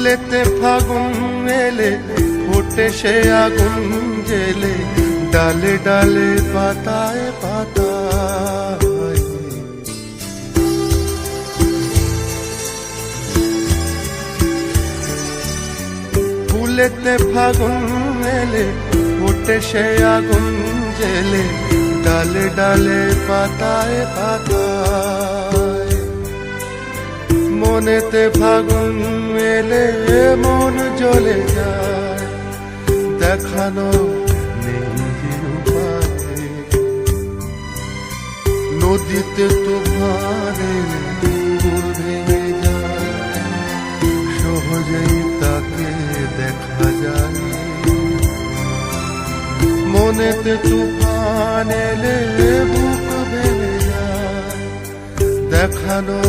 ফুলেতে ফাগুন এলে ফোটে সে আগুন জেলে, ডালে ডালে পাতায় পাতায়। ফুলেতে ফাগুন এলে ফোটে সে আগুন জেলে, ডালে ডালে পাতায় পাতায়। মনেতে ফাগুন এলে মন জ্বলে যায়, দেখানো নেই উপায়। নদীতে তুফানে দূর ভেঙে যায়, সহজেই তাকে দেখা যায়। মনেতে তুফান এলে বুক ভেঙে যায়, দেখানো